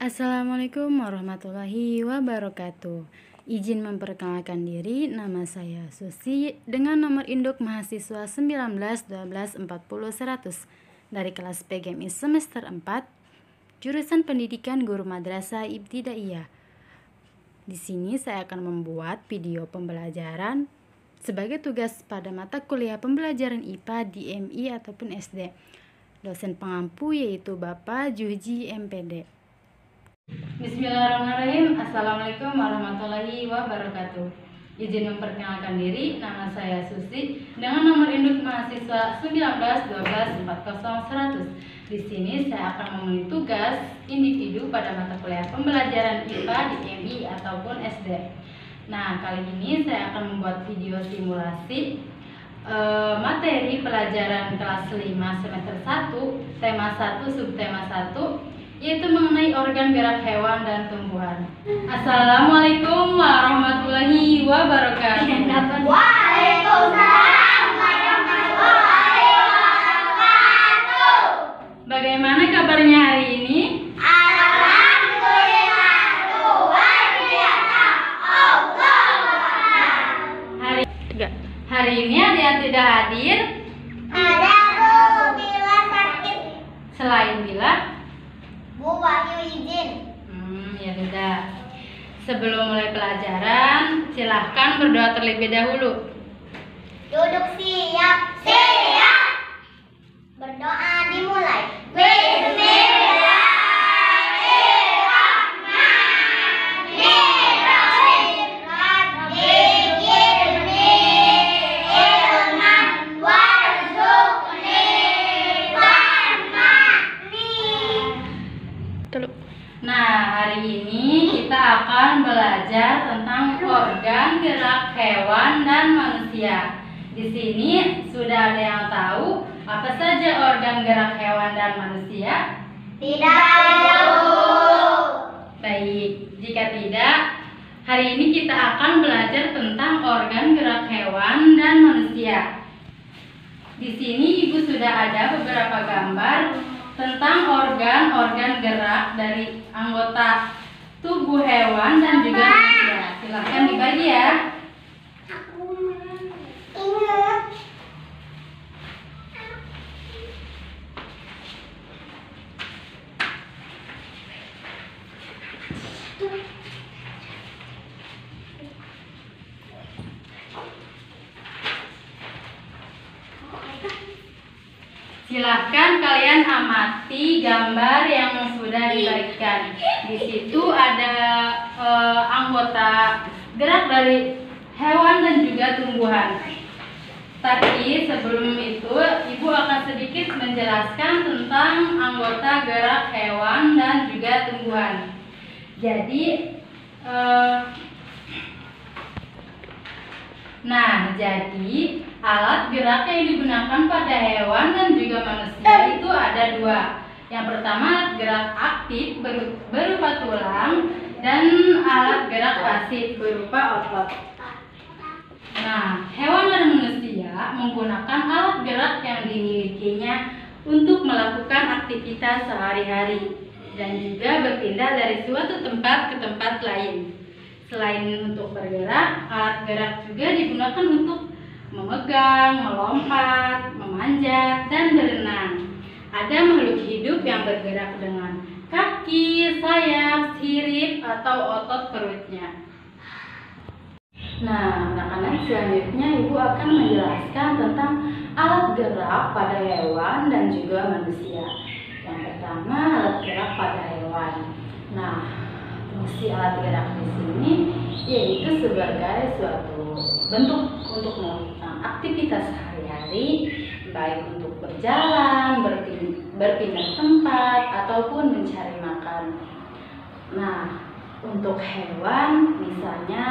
Assalamualaikum warahmatullahi wabarakatuh. Izin memperkenalkan diri, nama saya Susi dengan nomor induk mahasiswa 19 12 40 100 dari kelas PGMI semester 4, jurusan Pendidikan Guru Madrasah Ibtidaiyah. Di sini saya akan membuat video pembelajaran sebagai tugas pada mata kuliah pembelajaran IPA di MI ataupun SD. Dosen pengampu yaitu Bapak Juhji MPD. Bismillahirrahmanirrahim. Assalamualaikum warahmatullahi wabarakatuh. Izin memperkenalkan diri, nama saya Susi dengan nomor induk mahasiswa 19 12 40 100. Di sini saya akan memenuhi tugas individu pada mata kuliah pembelajaran IPA di MI ataupun SD. Nah, kali ini saya akan membuat video simulasi materi pelajaran kelas 5 semester 1, tema 1, subtema 1, yaitu mengenai organ gerak hewan dan tumbuhan. Assalamualaikum warahmatullahi wabarakatuh. Waalaikumsalam warahmatullahi wabarakatuh. Bagaimana kabarnya hari ini? Alhamdulillah, luar biasa. Allah. Hari ini ada yang tidak hadir? Ada Bu Bila sakit. Selain Bila? Bu Wahyu izin. Ya sudah. Sebelum mulai pelajaran, silahkan berdoa terlebih dahulu. Duduk siap. Siap. Berdoa dimulai. Bismillahirrahmanirrahim. Rabbi ghfirli ilman warzuqni warhamni. Nah, hari ini kita akan belajar tentang organ gerak hewan dan manusia. Di sini sudah ada yang tahu apa saja organ gerak hewan dan manusia? Tidak. Baik, jika tidak, hari ini kita akan belajar tentang organ gerak hewan dan manusia. Di sini Ibu sudah ada beberapa gambar tentang organ-organ gerak dari anggota tubuh hewan dan juga manusia. Silahkan dibagi ya. Ingat. Silahkan kalian amati gambar yang sudah dibagikan. Di situ ada anggota gerak dari hewan dan juga tumbuhan. Tapi sebelum itu, Ibu akan sedikit menjelaskan tentang anggota gerak hewan dan juga tumbuhan. Jadi, alat gerak yang digunakan pada hewan dan juga manusia itu ada dua. Yang pertama alat gerak aktif berupa tulang dan alat gerak pasif berupa otot. Nah, hewan dan manusia menggunakan alat gerak yang dimilikinya untuk melakukan aktivitas sehari-hari dan juga berpindah dari suatu tempat ke tempat lain. Selain untuk bergerak, alat gerak juga digunakan untuk memegang, melompat, memanjat, dan berenang. Ada makhluk hidup yang bergerak dengan kaki, sayap, sirip, atau otot perutnya. Nah, anak-anak, selanjutnya Ibu akan menjelaskan tentang alat gerak pada hewan dan juga manusia. Yang pertama, alat gerak pada hewan. Nah, fungsi alat gerak di sini yaitu sebagai suatu bentuk untuk melakukan aktivitas sehari-hari, baik untuk berjalan, berpindah tempat, ataupun mencari makan. Nah, untuk hewan, misalnya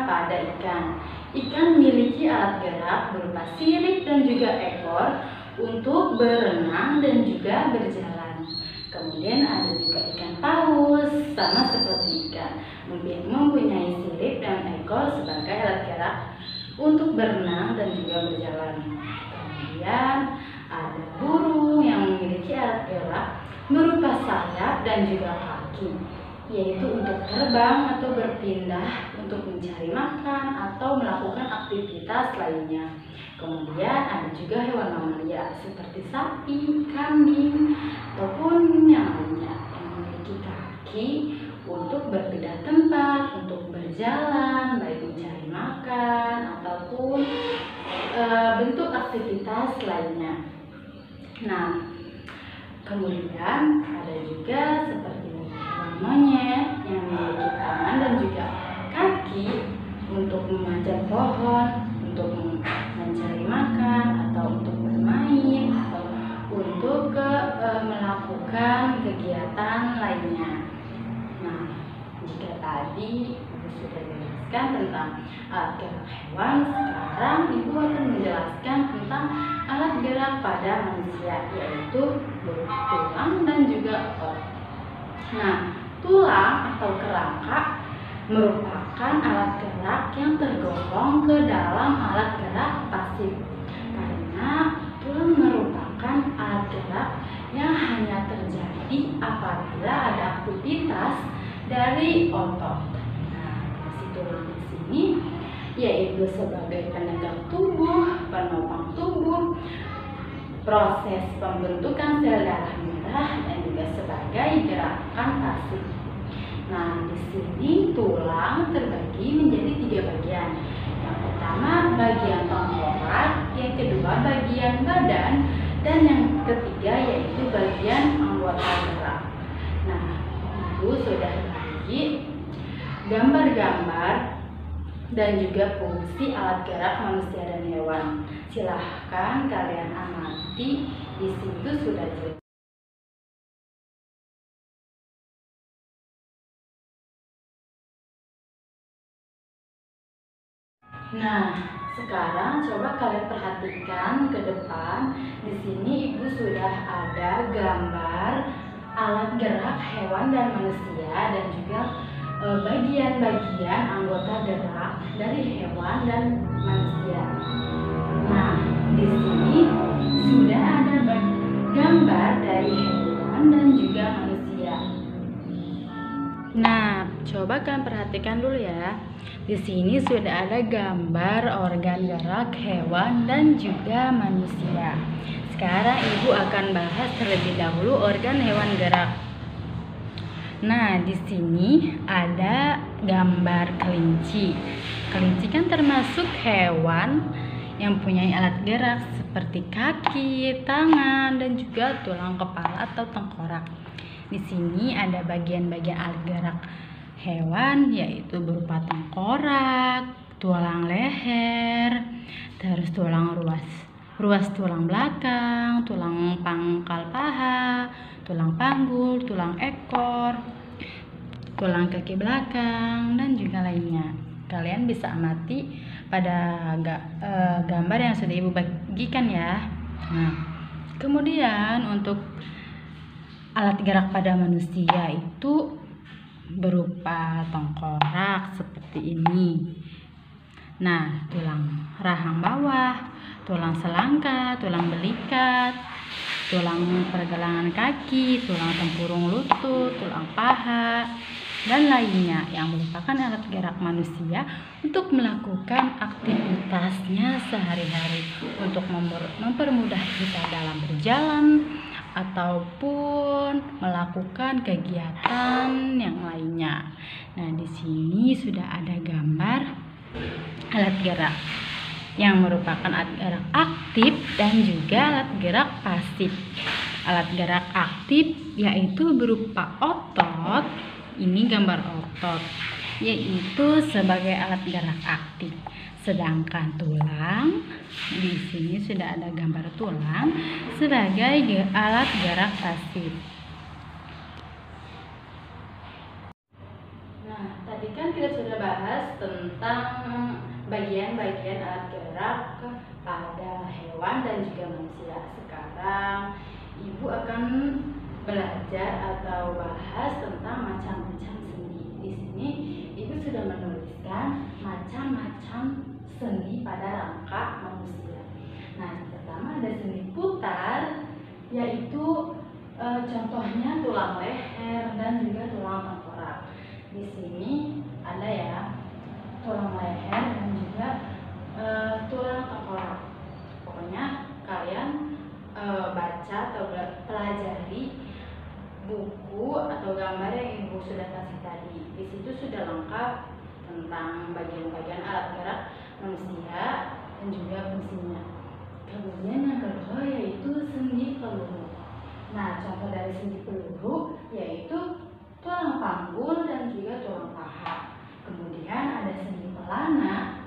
pada ikan. Ikan memiliki alat gerak berupa sirip dan juga ekor untuk berenang dan juga berjalan. Kemudian ada juga ikan paus, sama seperti ikan, mempunyai sirip dan ekor sebagai alat gerak untuk berenang dan juga berjalan. Kemudian ada burung yang memiliki alat gerak berupa sayap dan juga kaki. yaitu untuk terbang atau berpindah untuk mencari makan atau melakukan aktivitas lainnya. Kemudian ada juga hewan mamalia seperti sapi, kambing, ataupun yang lainnya yang memiliki kaki untuk berpindah tempat, untuk berjalan, baik mencari makan ataupun bentuk aktivitas lainnya. Nah, kemudian ada juga seperti hewan monyet yang memiliki tangan dan juga kaki untuk memanjat pohon, untuk mencari makan atau untuk bermain atau untuk melakukan kegiatan lainnya. Nah, jika tadi Ibu sudah jelaskan tentang alat gerak hewan, sekarang Ibu akan menjelaskan tentang alat gerak pada manusia, yaitu tulang dan juga otot. Nah, tulang atau kerangka merupakan alat gerak yang tergolong ke dalam alat gerak pasif, karena tulang merupakan alat gerak yang hanya terjadi apabila ada aktivitas dari otot. Nah, fungsi tulang di sini yaitu sebagai penegak tubuh, penopang tubuh, proses pembentukan sel darah merah, dan juga sebagai gerakan pasif. Nah, di sini tulang terbagi menjadi 3 bagian. Yang pertama bagian tengkorak, yang kedua bagian badan, dan yang ketiga yaitu bagian anggota gerak. Nah, Ibu sudah bagi gambar-gambar dan juga fungsi alat gerak manusia dan hewan. Silahkan kalian amati, di situ sudah jelas. Nah, sekarang coba kalian perhatikan ke depan. Di sini Ibu sudah ada gambar alat gerak hewan dan manusia dan juga bagian-bagian anggota gerak dari hewan dan manusia. Nah, di sini sudah ada gambar dari hewan dan juga manusia. Nah, coba kalian perhatikan dulu ya. Di sini sudah ada gambar organ gerak hewan dan juga manusia. Sekarang Ibu akan bahas terlebih dahulu organ hewan gerak. Nah, di sini ada gambar kelinci. Kelinci kan termasuk hewan yang punya alat gerak seperti kaki, tangan, dan juga tulang kepala atau tengkorak. Di sini ada bagian-bagian alat gerak hewan, yaitu berupa tengkorak, tulang leher, terus tulang ruas tulang belakang, tulang pangkal paha, tulang panggul, tulang ekor, tulang kaki belakang, dan juga lainnya. Kalian bisa amati pada gambar yang sudah Ibu bagikan ya. Nah, kemudian untuk alat gerak pada manusia itu berupa tengkorak seperti ini. Nah, tulang rahang bawah, tulang selangka, tulang belikat, tulang pergelangan kaki, tulang tempurung lutut, tulang paha, dan lainnya yang merupakan alat gerak manusia untuk melakukan aktivitasnya sehari-hari untuk mempermudah kita dalam berjalan ataupun melakukan kegiatan yang lainnya. Nah, di sini sudah ada gambar alat gerak yang merupakan alat gerak aktif dan juga alat gerak pasif. Alat gerak aktif yaitu berupa otot. Ini gambar otot, yaitu sebagai alat gerak aktif. Sedangkan tulang, di sini sudah ada gambar tulang sebagai alat gerak pasif. Nah, tadi kan kita sudah bahas tentang bagian-bagian alat gerak pada hewan dan juga manusia. Sekarang Ibu akan belajar atau bahas tentang macam-macam seni. Di sini Ibu sudah menuliskan macam-macam seni pada rangka manusia. Nah, yang pertama ada seni putar, yaitu contohnya tulang leher dan juga tulang tengkorak. Di sini ada ya tulang leher dan juga tulang tengkorak. Pokoknya kalian baca atau pelajari buku atau gambar yang ibu sudah kasih tadi. Di situ sudah lengkap tentang bagian-bagian alat gerak manusia dan juga fungsinya. Kemudian yang kedua yaitu sendi peluru. Nah, contoh dari sendi peluru yaitu tulang panggul dan juga tulang paha. Kemudian ada sendi pelana,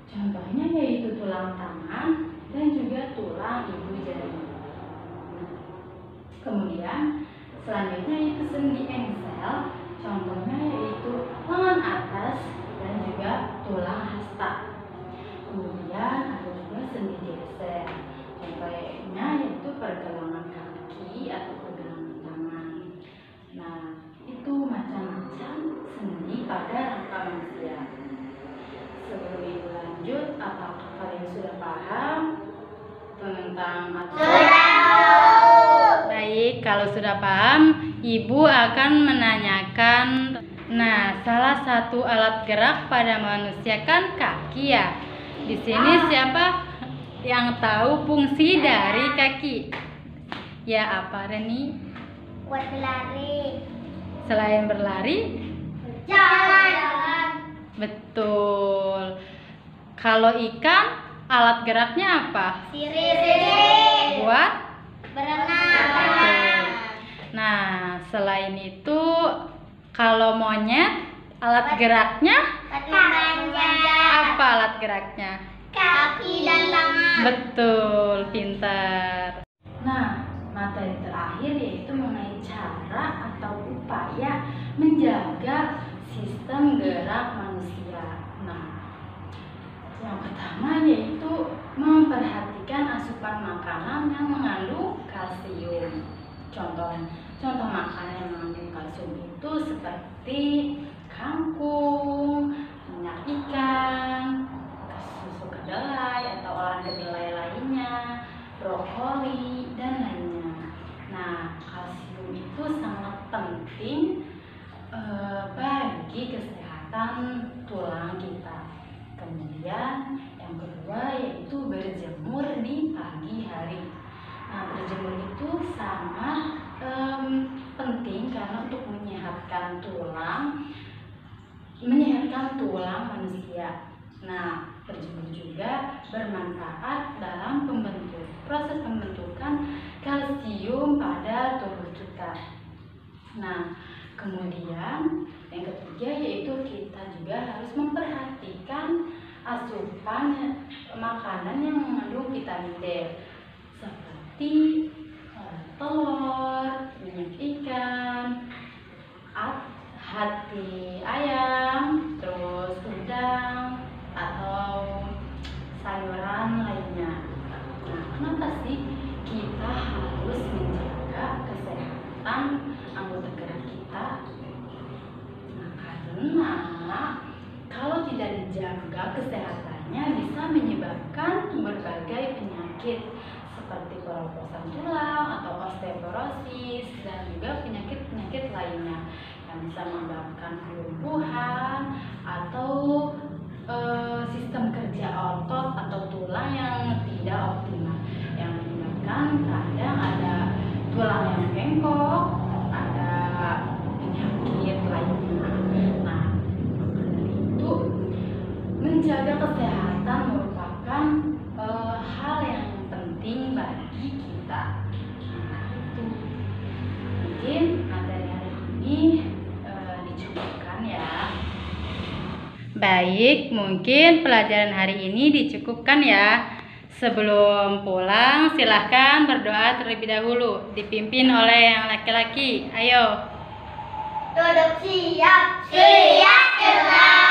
contohnya yaitu tulang tangan dan juga tulang ibu jari. Kemudian selanjutnya itu sendi engsel, contohnya yaitu lengan atas dan juga tulang hasta. Kemudian ada juga sendi geser, contohnya yaitu pergelangan kaki atau pergelangan tangan. Nah, itu macam-macam sendi pada rangka manusia. Sebelum ibu lanjut, apakah kalian sudah paham tentang Baik, kalau sudah paham, ibu akan menanyakan. Nah, salah satu alat gerak pada manusia kan kaki ya. Di sini siapa yang tahu fungsi dari kaki? Ya, apa Reni? Buat berlari. Selain berlari? Jalan. Betul. Kalau ikan, alat geraknya apa? Sirip. Buat? Berenang. Nah, selain itu, kalau monyet, alat geraknya Kaki panjang. apa alat geraknya? Kaki dan tangan. Betul, pintar. Nah, materi terakhir yaitu mengenai cara atau upaya menjaga sistem gerak manusia. Nah, yang pertama yaitu memperhatikan asupan makanan yang mengandung kalsium. Contoh makanan yang mengandung kalsium itu seperti kangkung, minyak ikan, susu kedelai atau olahan kedelai lainnya, brokoli dan lainnya. Nah, kalsium itu sangat penting bagi kesehatan tulang kita. Kemudian yang kedua yaitu berjemur di pagi hari. Nah, berjemur itu sangat penting karena untuk menyehatkan tulang manusia. Nah, berjemur juga bermanfaat dalam proses pembentukan kalsium pada tubuh kita. Nah, kemudian yang ketiga yaitu kita juga harus memperhatikan asupan makanan yang mengandung vitamin D seperti telur, minyak ikan, hati ayam, terus udang atau sayuran lainnya. Nah, kenapa sih kita harus menjaga kesehatan anggota gerak kita? Nah, karena kalau tidak dijaga kesehatannya bisa menyebabkan berbagai penyakit seperti keropos tulang atau osteoporosis dan juga penyakit-penyakit lainnya yang bisa menyebabkan kelumpuhan atau sistem kerja otot atau tulang yang tidak optimal, yang menyebabkan kadang ada tulang yang bengkok, ada penyakit lainnya. Nah, dari itu menjaga kesehatan merupakan hal yang penting bagi kita. Nah, itu mungkin materi hari ini dicukupkan ya. Baik, mungkin pelajaran hari ini dicukupkan ya. Sebelum pulang, silahkan berdoa terlebih dahulu, dipimpin oleh yang laki-laki. Ayo. Duduk siap. Siap gerak.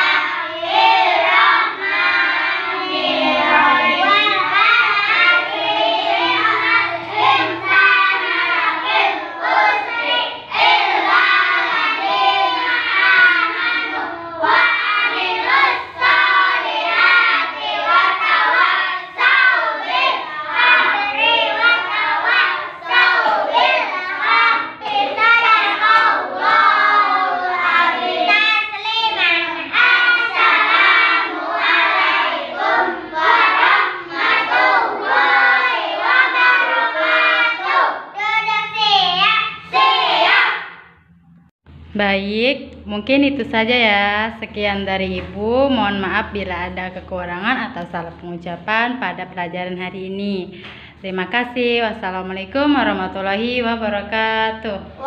Baik, mungkin itu saja ya. Sekian dari Ibu. Mohon maaf bila ada kekurangan atau salah pengucapan pada pelajaran hari ini. Terima kasih. Wassalamualaikum warahmatullahi wabarakatuh.